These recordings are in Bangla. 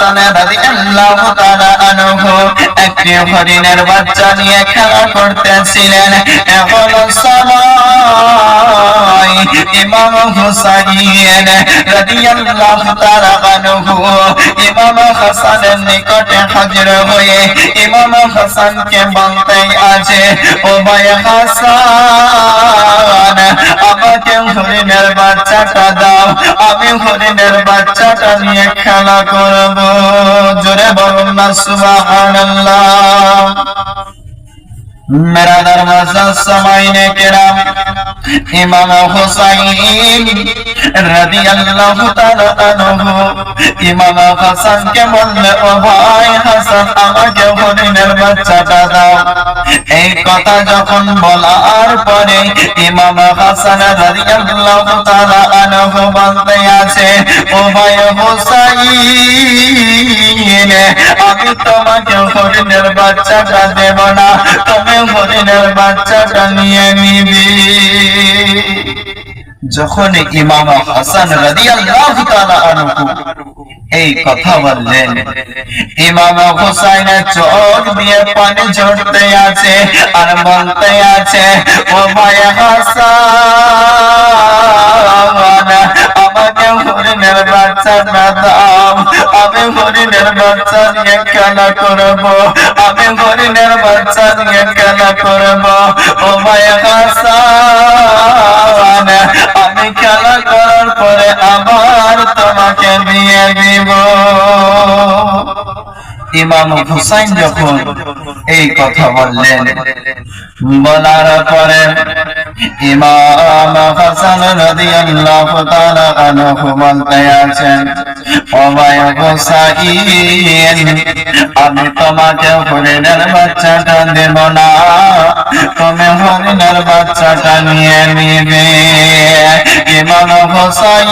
হাসান রাদিয়াল্লাহু তাআলা আনহু একটি হরিণের বাচ্চা নিয়ে খেলা করতেছিলেন। এমন সময় ইমাম হুসাইন রাদিয়াল্লাহু তাআলা আনহু ইমাম হাসানের নিকটে হাজির হয়ে ইমাম হাসানকে বলতে আছে, ও ভাই হাসান, আমাকে হরিণের বাচ্চাটা দাও, আমি হরিণের বাচ্চাটা নিয়ে খেলা করব। জোরে বলুন না সুবহানাল্লাহ। मेरा दरवाजा समाइने किराम इमाम हुसैन রাদিয়াল্লাহু তাআলা আনহু ইমাম হাসান কে বললে, ও ভাই হাসান, আমাকে হরিণের বাচ্চাটা দাও। এই কথা যখন বলার পরে ইমাম হাসান রাদিয়াল্লাহু তাআলা আনহু বলতে আছে, ও ভাই হুসাইন, আমি তোমাকে হরিণের বাচ্চাটা দেব না, তুমি হরিণের বাচ্চাটা নিয়ে নিবি। যখন ইমাম হাসান রাদিয়াল্লাহু তাআলা আনহু এই কথা বললেন, ইমাম হুসাইনের চোখ দিয়ে পানি ঝরতে আছে আর বলতে আছে, ও ভাই হাসান, আমাকে হরিণের বাচ্চাটা দাও, আমি হরিণের বাচ্চা নিয়ে খেলা করব, আমি হরিণের বাচ্চা নিয়ে খেলা করব। ও ভাই হাসান, আমি খেলা করার পরে আবার তোমাকে দিয়ে দিব। ইমাম হুসাইন যখন এই কথা বললেন, বলার পরে ইমাম হাসান রাদিয়াল্লাহু তাআলা আনহু বলতে আছেন, ও ভাই হুসাইন, আমি তোমাকে হরিণের বাচ্চাটা দেব না, তুমি হরিণের বাচ্চাটা নিয়ে নিবে। ইমাম হুসাইন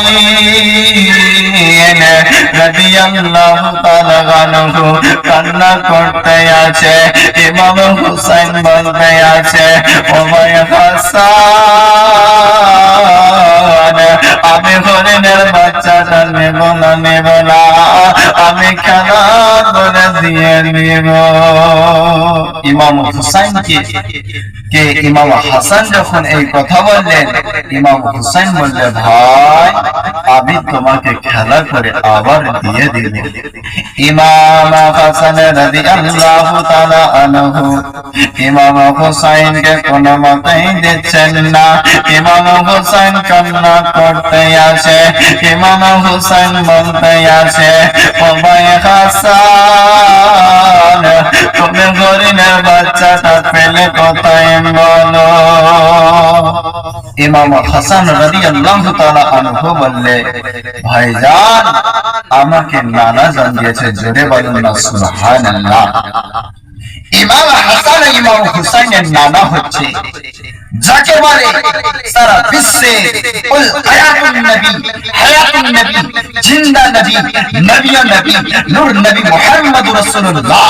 রাদিয়াল্লাহু তাআলা আনহু কান্না করতে আছে। ইমাম হুসাইন বলতে আছে, ও ভাই হাসান, আমি হরিণের বাচ্চাটা নেব না, নেব না, আমি খেলা করে দিয়ে নেব। ইমাম হুসাইনকে ইমাম হাসান যখন এই কথা বললেন, ইমাম হুসাইন বললেন, ভাই, আমি তোমাকে খেলা করে আবার দিয়ে দিব। ইমাম হাসান রাদিয়াল্লাহু তাআলা আনহু ইমাম হুসাইনকে কোনো মতেই দিচ্ছেন না। ইমাম হুসাইন কান্না করতে আছে। ইমাম হুসাইন বলতে আছে, ও ভাই হাসান, তুমি হরিণের বাচ্চাটা পেলে কোথায় বলো। ইমাম হাসান রাদিয়াল্লাহু তাআলা আনহু বললে, ভাইজান, আমাকে নানা জান দিয়েছে। জোরে বলুন না সুবহানাল্লাহ। ইমাম হাসান ইমাম হুসাইনের নানা হচ্ছে যাকে বলে সারা বিশ্বে কুল হায়াতুন নবী, জিন্দা নবী, নবিয়া নবী, নূর নবী মুহাম্মদুর রাসূলুল্লাহ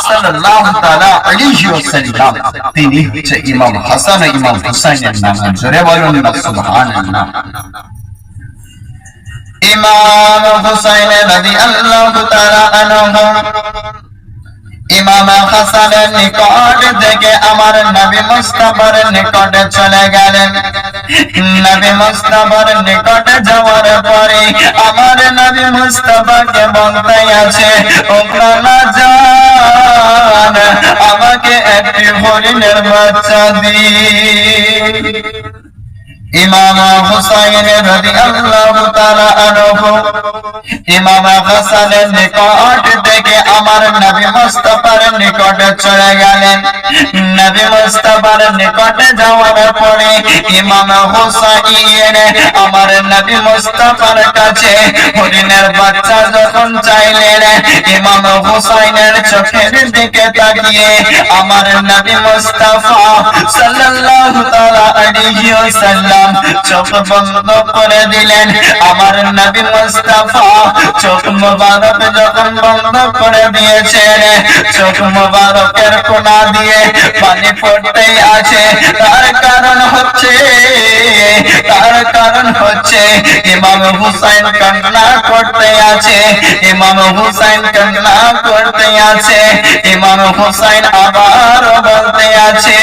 সাল্লাল্লাহু তাআলা আলাইহি ওয়াসাল্লাম। তিনি হচ্ছে ইমাম হাসান ইমাম হুসাইনের নানা। জোরে বলুন না সুবহানাল্লাহ। ইমাম হুসাইন রাদিয়াল্লাহু তাআলা আনহু ইমাম হাসানের নিকট থেকে আমার নবী মুস্তাফার নিকটে চলে গেলেন। নবী মুস্তাফার নিকটে যাওয়ার পরে আমার নবী মুস্তাফাকে বলতে আছে, ও খালাজান, আমাকে একটি হরিণের বাচ্চা দিন। ইমাম হুসাইন রাদিয়াল্লাহু তাআলা আনহু ইমাম হাসানের নিকট থেকে আমার নবী মুস্তাফার নিকটে চলে গেলেন। নবী মুস্তাফার নিকটে যাওয়ার পরে ইমাম হুসাইন আমার নবী মুস্তাফার কাছে হরিণের বাচ্চা যখন চাইলেন, ইমাম হুসাইনের চোখের দিকে তাকিয়ে আমার নবী মুস্তাফা সাল্লাল্লাহু তাআলা আলাইহি ওয়াসাল্লাম সালাম চোখ বন্ধ করে দিলেন। আমার নবী মুস্তাফা চোখ মুবারক যখন বন্ধ করে দিয়েছেন, চোখ মুবারকের কোনা দিয়ে পানি পড়তেই আছে। তার কারণ হচ্ছে ইমাম হুসাইন কান্না করতে আছে, ইমাম হুসাইন কান্না করতে আছে। ইমাম হুসাইন আবার বলতে আছে,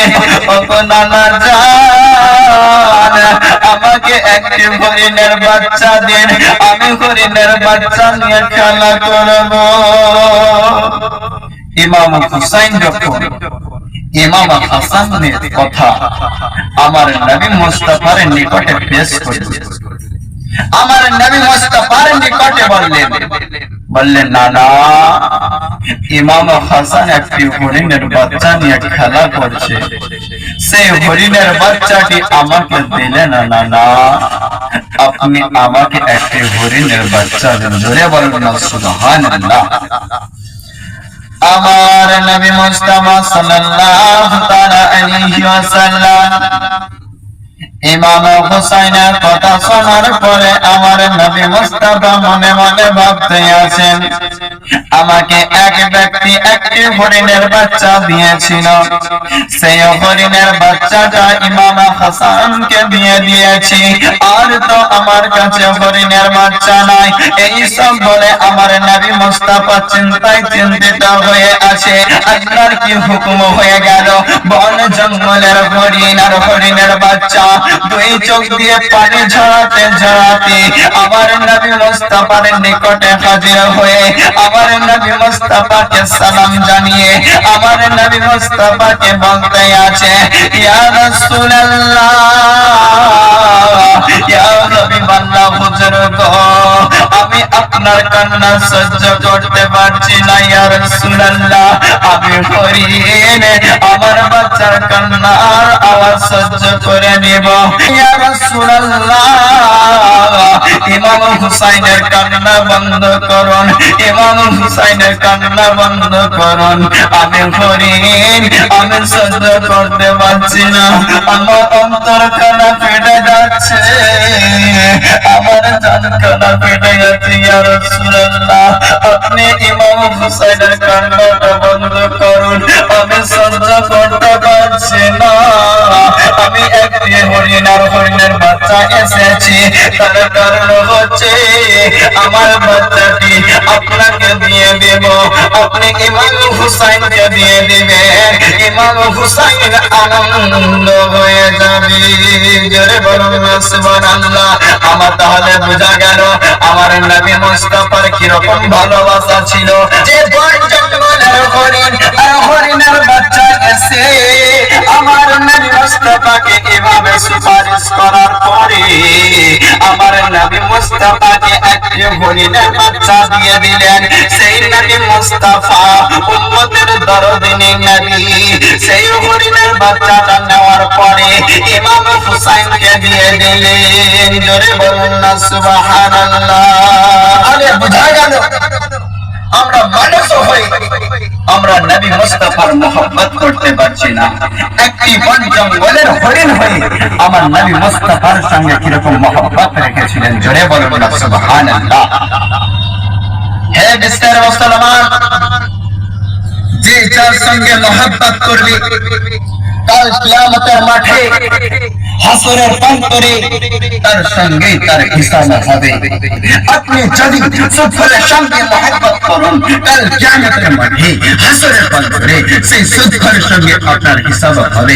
ও নানা জান, আমাকে একটি হরিণের বাচ্চা দিন, আমি হরিণের বাচ্চা নিয়ে খেলা করব। ইমাম হুসাইন যখন ইমাম হাসানের কথা আমার নবী মুস্তাফার নিকটে পেশ করলেন, আমার নবী মুস্তাফার নিকটে বললেন নানা, ইমাম হাসান একটি হরিণের বাচ্চা নিয়ে খেলা করছে, সেই হরিণের বাচ্চাটি আমাকে দিলেন না নানা, আপনি আমাকে একটি হরিণের বাচ্চা দেন। জোরে বলুন না সুবহানাল্লাহ। আমার নবী মুস্তাফা সাল্লাল্লাহু তাআলা আলাইহি ওয়াসাল্লাম ইমাম হুসাইনের কথা শোনার পরে আমার নবী মুস্তাফা মনে মনে ভাবতে আছেন, আমাকে এক ব্যক্তি একটি হরিণের বাচ্চা দিয়েছিল, সেই হরিণের বাচ্চাটা ইমাম হাসানকে দিয়ে দিয়েছি, আর তো আমার কাছে হরিণের বাচ্চা নাই। এই সব বলে আমার নবী মুস্তাফা চিন্তায় চিন্তিত হয়ে আছে। আল্লাহর কি হুকুম হয়ে গেল, বন জঙ্গলের হরিণ আর হরিণের বাচ্চা দুই চোখ দিয়ে পানি ঝরাতে ঝরাতে আমার নবী মুস্তাফার নিকটে হাজির হয়ে আমার নবী মুস্তাফাকে সালাম জানিয়ে আমার নবী মুস্তাফাকে বলতে আছে, ইয়া রাসূলুল্লাহ, ইয়া হাবিবাল্লাহ, হুজুর গো, আমি আপনার কান্না সহ্য করতে পারছি না। ইয়া রাসূলুল্লাহ, আমি হরিণ আমার বাচ্চার কান্নার আওয়াজ সহ্য করে নেব। ইয়া রাসূলুল্লাহ, ইমাম হুসাইনের কান্না বন্ধ করুন, ইমাম হুসাইনের কান্না বন্ধ করুন, আমি হরিণ, আমি সহ্য করতে পারছি না, আমার অন্তর খানা ফেটে যাচ্ছে, আমার জান খানা ফেটে যাচ্ছে। ইয়া রাসূলুল্লাহ, আপনি ইমাম হুসাইনের কান্নাটা বন্ধ করুন, আমি সহ্য করতে পারছি না। আমি একটি হরিণ আর হরিণের বাচ্চা এসেছি, তার কারণ হচ্ছে আমার বাচ্চাটি আপনাকে দিয়ে দেব, আপনি ইমাম হুসাইনকে দিয়ে দিবেন, ইমাম হুসাইন আনন্দ হয়ে যাবে। জোরে বলুন না সুবহানাল্লাহ। আমার তাহলে বোঝা গেল আমার নবী মুস্তাফার কিরকম ভালোবাসা ছিল, যে বন জঙ্গলের হরিণ আর হরিণের বাচ্চা এসে আমার নবী মুস্তাফাকে এভাবে সুপারিশ করার পরে আমার নবী মুস্তাফাকে একটি হরিণের বাচ্চা দিয়ে দিলেন। সেই নবী মুস্তাফা উম্মতের দরদিনী নবী, সেই হরিণের বাচ্চাটা নেওয়ার পরে ইমাম হুসাইনকে দিয়ে দিলেন। জোরে বলুন না সুবহানাল্লাহ। আরে বোঝা গেল আমরা মানুষ হই, আমরা নবী মুস্তাফার মহব্বত করতে পারছি না। একটি বন জঙ্গলের হরিণ হয়ে আমার নবী মুস্তাফার সঙ্গে কিরকম মহব্বত রেখেছিলেন। জোরে বলুন না সুবহানাল্লাহ। হে বিশ্বের মুসলমান, যে যার সঙ্গে মহব্বত করবে কাল কিয়ামতের মাঠে হাসরের প্রান্তরে তার সঙ্গে তার হিসাব হবে। আপনি যদি সুদখোরের সঙ্গে মহব্বত করুন, কাল কিয়ামতের মাঠে হাসরের প্রান্তরে সেই সুদখোরের সঙ্গে আপনার হিসাব হবে।